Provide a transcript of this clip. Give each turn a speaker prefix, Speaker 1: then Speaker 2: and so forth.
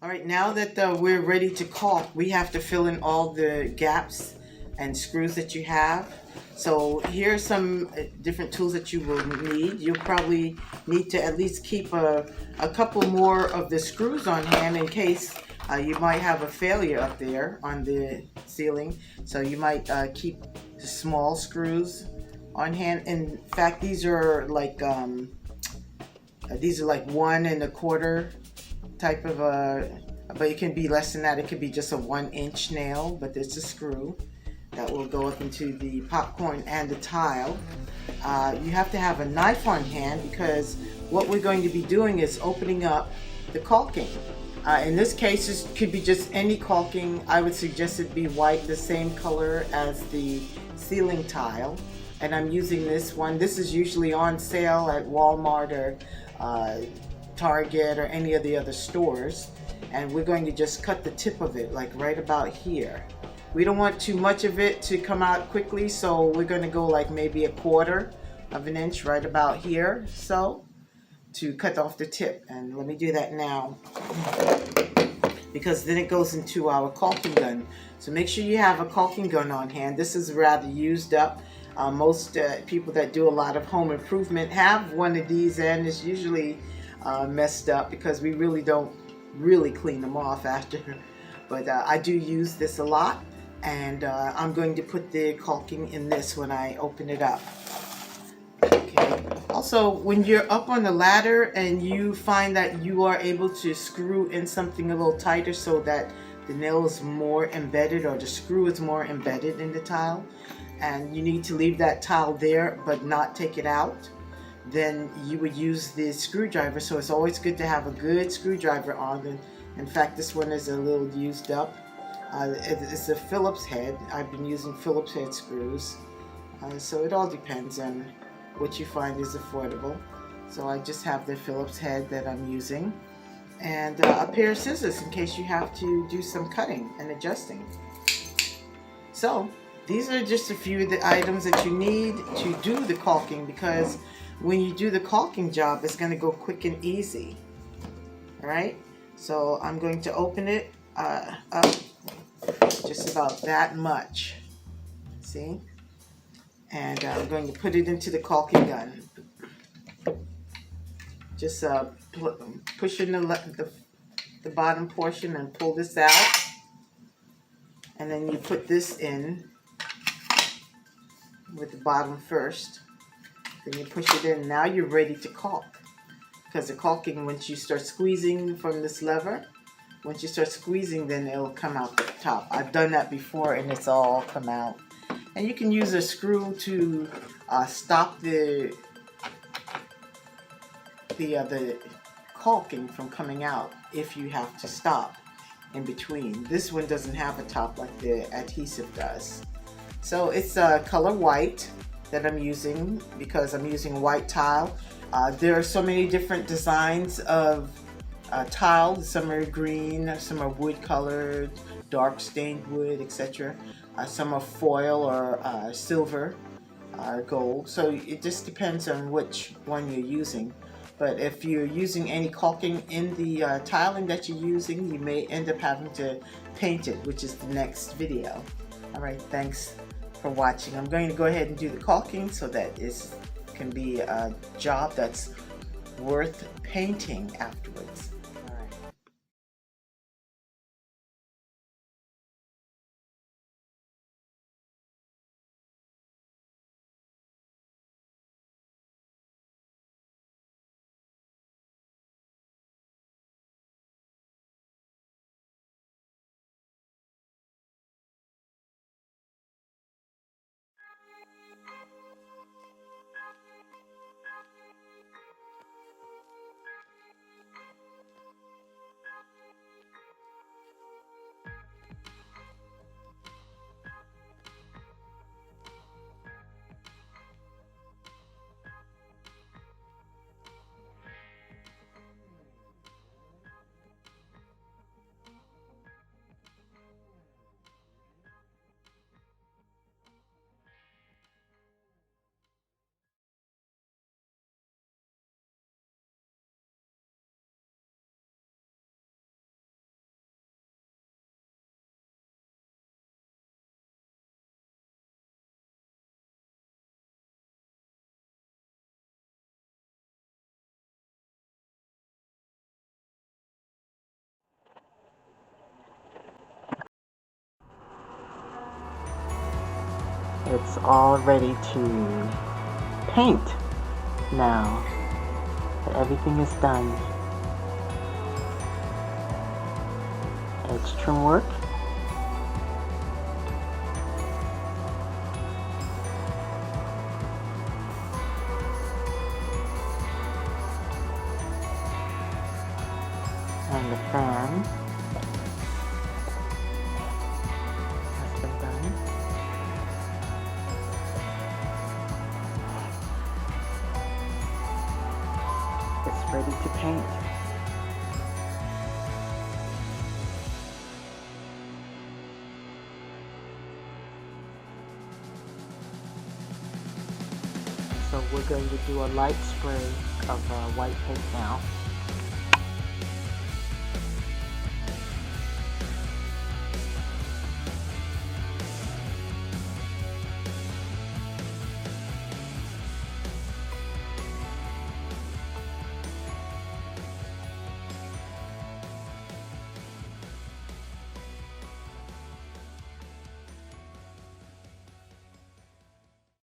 Speaker 1: All right, now that we're ready to caulk, we have to fill in all the gaps and screws that you have. So here are some different tools that you will need. You'll probably need to at least keep a couple more of the screws on hand in case you might have a failure up there on the ceiling. So you might keep the small screws on hand. In fact, these are like 1 1/4 type of but it can be less than that. It could be just a 1 inch nail, but it's a screw that will go up into the popcorn and the tile. You have to have a knife on hand because what we're going to be doing is opening up the caulking. In this case, it could be just any caulking. I would suggest it be white, the same color as the ceiling tile. And I'm using this one. This is usually on sale at Walmart or Target or any of the other stores. And we're going to just cut the tip of it, like right about here. We don't want too much of it to come out quickly, so we're going to go like maybe 1/4 of an inch right about here, so to cut off the tip. And let me do that now, because then it goes into our caulking gun. So make sure you have a caulking gun on hand. This is rather used up. Most people that do a lot of home improvement have one of these, and it's usually messed up because we really don't really clean them off after. But I do use this a lot, and I'm going to put the caulking in this when I open it up. Okay. Also, when you're up on the ladder and you find that you are able to screw in something a little tighter so that the nail is more embedded or the screw is more embedded in the tile, and you need to leave that tile there but not take it out, then you would use the screwdriver. So it's always good to have a good screwdriver on it. In fact, this one is a little used up. It's a Phillips head. I've been using Phillips head screws. So it all depends on what you find is affordable. So I just have the Phillips head that I'm using, and a pair of scissors in case you have to do some cutting and adjusting. So these are just a few of the items that you need to do the caulking, because when you do the caulking job, it's going to go quick and easy. All right, so I'm going to open it up just about that much, see, and I'm going to put it into the caulking gun. Just push in the bottom portion and pull this out, and then you put this in with the bottom first. Then you push it in. Now you're ready to caulk, because the caulking, once you start squeezing from this lever, once you start squeezing, then it'll come out the top. I've done that before and it's all come out. And you can use a screw to stop the caulking from coming out if you have to stop in between. This one doesn't have a top like the adhesive does. So it's color white that I'm using because I'm using white tile. There are so many different designs of tile. Some are green, some are wood colored, dark stained wood, etc. Some are foil or silver or gold. So it just depends on which one you're using. But if you're using any caulking in the tiling that you're using, you may end up having to paint it, which is the next video. All right, thanks for watching. I'm going to go ahead and do the caulking so that it can be a job that's worth painting afterwards. All right. it's all ready to paint now that everything is done. Edge trim work. And the fan has been done. It's ready to paint. So we're going to do a light spray of white paint now.